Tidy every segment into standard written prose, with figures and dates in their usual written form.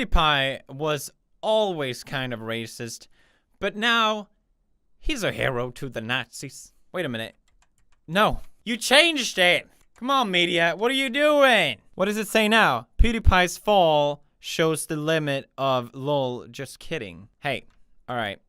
PewDiePie was always kind of racist, but now he's a hero to the Nazis. Wait a minute. No, you changed it. Come on, media. What are you doing? What does it say now? PewDiePie's fall shows the limit of lol. Just kidding. Hey, all right.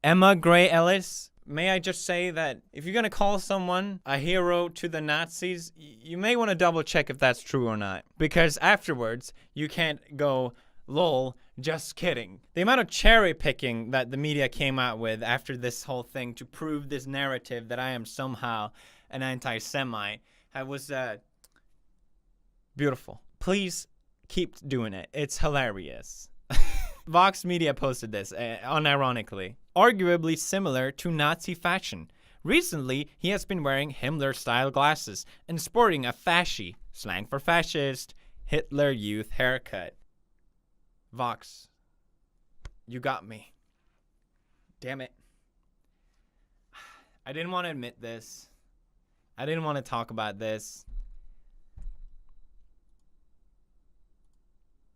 Emma Gray Ellis, may I just say that if you're gonna call someone a hero to the Nazis, you may want to double check if that's true or not. Because afterwards, you can't go, lol, just kidding. The amount of cherry picking that the media came out with after this whole thing to prove this narrative that I am somehow an anti-Semite was beautiful. Please keep doing it. It's hilarious. Vox Media posted this, unironically. Arguably similar to Nazi fashion. Recently, he has been wearing Himmler-style glasses and sporting a fasci, slang for fascist, Hitler Youth haircut. Vox, you got me. Damn it. I didn't want to admit this. I didn't want to talk about this.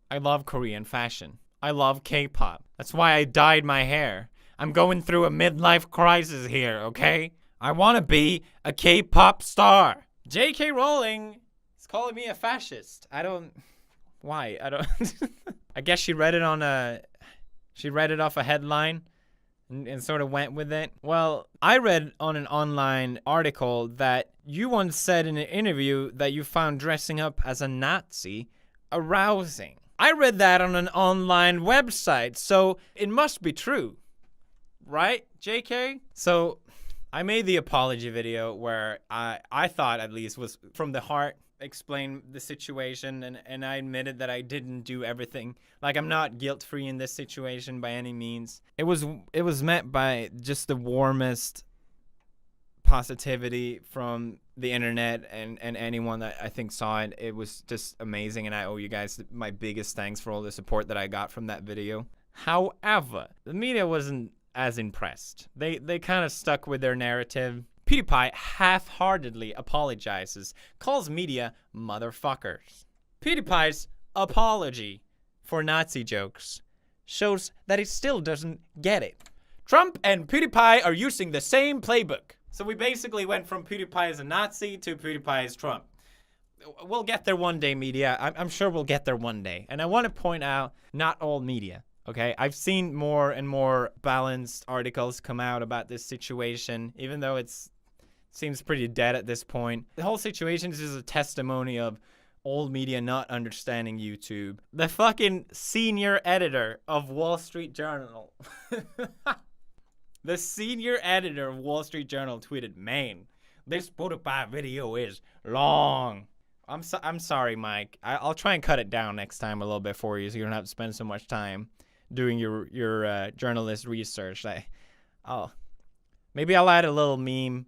I love Korean fashion. I love K-pop. That's why I dyed my hair. I'm going through a midlife crisis here, okay? I want to be a K-pop star. J.K. Rowling is calling me a fascist. Why? I don't... I guess she read it on she read it off a headline and sort of went with it. Well, I read on an online article that you once said in an interview that you found dressing up as a Nazi arousing. I read that on an online website, so it must be true. Right, JK? So I made the apology video where I thought at least was from the heart, explain the situation, and I admitted that I didn't do everything. Like, I'm not guilt-free in this situation by any means. It was met by just the warmest positivity from the internet and anyone that I think saw it. It was just amazing, and I owe you guys my biggest thanks for all the support that I got from that video. However, the media wasn't as impressed. They kind of stuck with their narrative. PewDiePie half-heartedly apologizes, calls media motherfuckers. PewDiePie's apology for Nazi jokes shows that he still doesn't get it. Trump and PewDiePie are using the same playbook. So we basically went from PewDiePie as a Nazi to PewDiePie as Trump. We'll get there one day, media. I'm sure we'll get there one day. And I want to point out, not all media. Okay, I've seen more and more balanced articles come out about this situation, even though it seems pretty dead at this point. The whole situation is just a testimony of old media not understanding YouTube. The fucking senior editor of Wall Street Journal. The senior editor of Wall Street Journal tweeted, "Man, this PewDiePie video is long." I'm sorry, Mike. I'll try and cut it down next time a little bit for you so you don't have to spend so much time doing your journalist research. Maybe I'll add a little meme.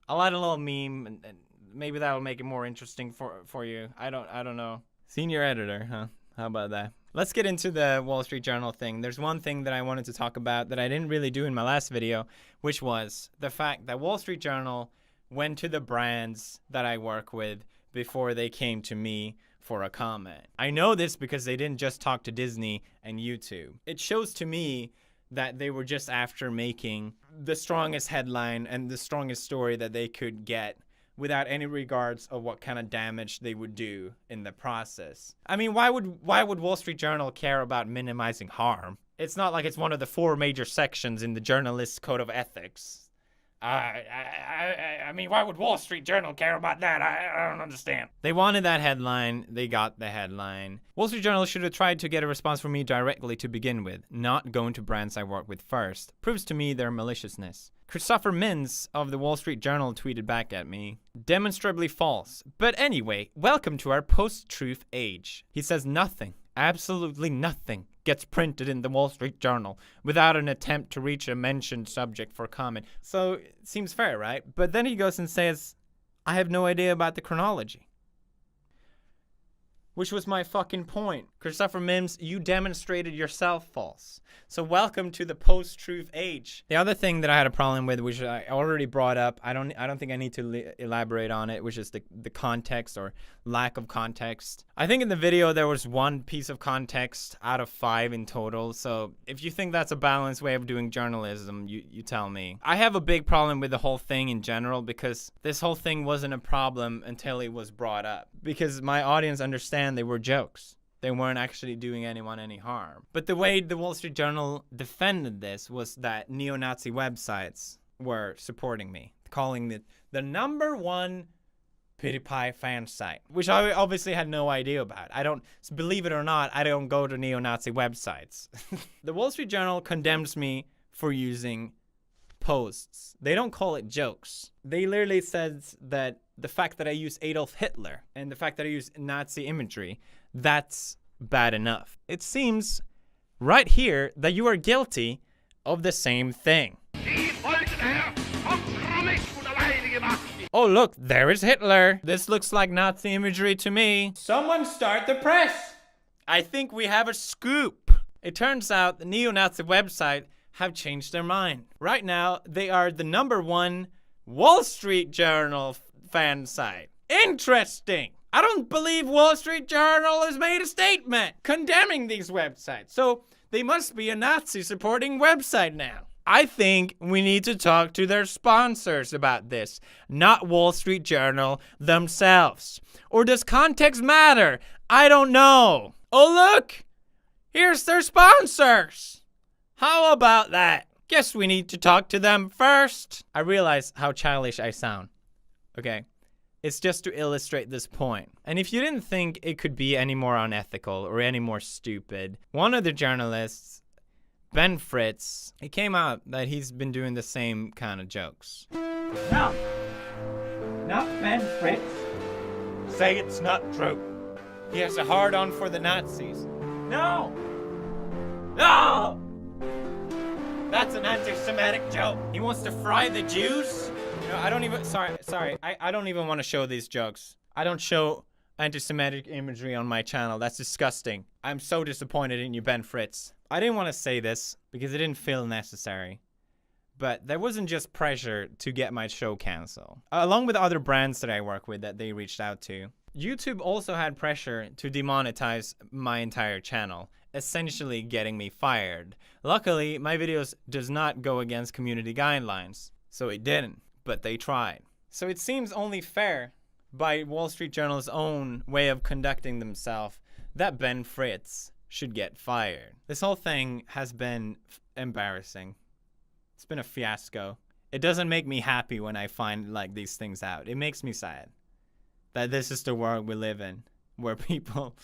And maybe that'll make it more interesting for you. I don't know. Senior editor, huh? How about that? Let's get into the Wall Street Journal thing. There's one thing that I wanted to talk about that I didn't really do in my last video, which was the fact that Wall Street Journal went to the brands that I work with before they came to me for a comment. I know this because they didn't just talk to Disney and YouTube. It shows to me that they were just after making the strongest headline and the strongest story that they could get without any regards of what kind of damage they would do in the process. I mean, why would Wall Street Journal care about minimizing harm? It's not like it's one of the 4 major sections in the journalist's code of ethics. I mean, why would Wall Street Journal care about that? I don't understand. They wanted that headline. They got the headline. Wall Street Journal should have tried to get a response from me directly to begin with, not going to brands I work with first. Proves to me their maliciousness. Christopher Mintz of the Wall Street Journal tweeted back at me, "Demonstrably false. But anyway, welcome to our post-truth age." He says nothing, absolutely nothing, gets printed in the Wall Street Journal without an attempt to reach a mentioned subject for comment. So it seems fair, right? But then he goes and says, "I have no idea about the chronology." Which was my fucking point. Christopher Mims, you demonstrated yourself false. So welcome to the post-truth age. The other thing that I had a problem with, which I already brought up, I don't think I need to elaborate on it, which is the context or lack of context. I think in the video there was one piece of context out of 5 in total. So if you think that's a balanced way of doing journalism, you tell me. I have a big problem with the whole thing in general because this whole thing wasn't a problem until it was brought up. Because my audience understand they were jokes. They weren't actually doing anyone any harm. But the way the Wall Street Journal defended this was that neo-Nazi websites were supporting me, calling it the #1 PewDiePie fan site, which I obviously had no idea about. Believe it or not, I don't go to neo-Nazi websites. The Wall Street Journal condemns me for using posts. They don't call it jokes. They literally says that the fact that I use Adolf Hitler and the fact that I use Nazi imagery, that's bad enough. It seems right here that you are guilty of the same thing. Oh look, there is Hitler. This looks like Nazi imagery to me. Someone start the press. I think we have a scoop. It turns out the neo-Nazi website have changed their mind. Right now, they are the #1 Wall Street Journal fan site. Interesting. I don't believe Wall Street Journal has made a statement condemning these websites. So they must be a Nazi supporting website now. I think we need to talk to their sponsors about this, not Wall Street Journal themselves. Or does context matter? I don't know. Oh look, here's their sponsors. How about that? Guess we need to talk to them first. I realize how childish I sound. Okay. It's just to illustrate this point. And if you didn't think it could be any more unethical or any more stupid, one of the journalists, Ben Fritz, it came out that he's been doing the same kind of jokes. No, not Ben Fritz. Say it's not true. He has a hard-on for the Nazis. No! No! That's an anti-Semitic joke. He wants to fry the Jews? No, I don't even, sorry. I don't even want to show these jokes. I don't show anti-Semitic imagery on my channel. That's disgusting. I'm so disappointed in you, Ben Fritz. I didn't want to say this because it didn't feel necessary. But there wasn't just pressure to get my show canceled. Along with other brands that I work with that they reached out to, YouTube also had pressure to demonetize my entire channel, essentially getting me fired. Luckily, my videos does not go against community guidelines, so it didn't. But they tried. So it seems only fair, by Wall Street Journal's own way of conducting themselves, that Ben Fritz should get fired. This whole thing has been embarrassing. It's been a fiasco. It doesn't make me happy when I find like these things out. It makes me sad that this is the world we live in, where people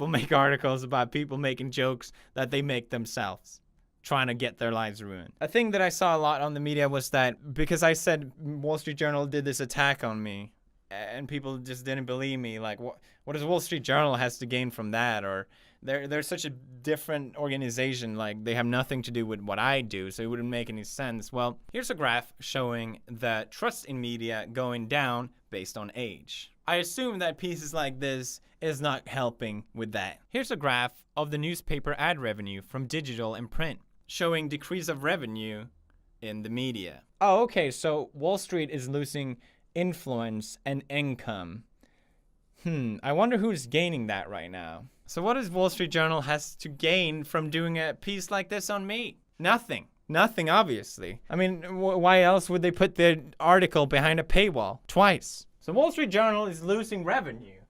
make articles about people making jokes that they make themselves, trying to get their lives ruined. A thing that I saw a lot on the media was that because I said Wall Street Journal did this attack on me and people just didn't believe me, like what does Wall Street Journal has to gain from that? Or they're such a different organization, like they have nothing to do with what I do, so it wouldn't make any sense. Well, here's a graph showing the trust in media going down based on age. I assume that pieces like this is not helping with that. Here's a graph of the newspaper ad revenue from digital and print, showing decrease of revenue in the media. Oh, okay, so Wall Street is losing influence and income. I wonder who's gaining that right now. So what does Wall Street Journal has to gain from doing a piece like this on me? Nothing. Nothing, obviously. I mean, why else would they put the article behind a paywall twice? So Wall Street Journal is losing revenue.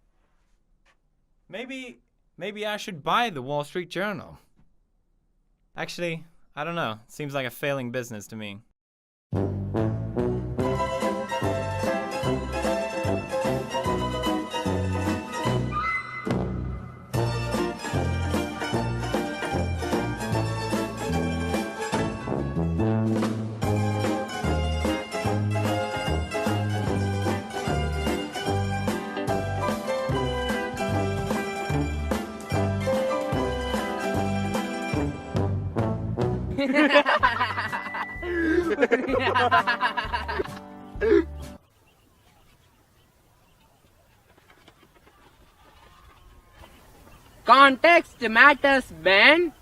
Maybe I should buy the Wall Street Journal. Actually, I don't know. It seems like a failing business to me. Gone. context matters when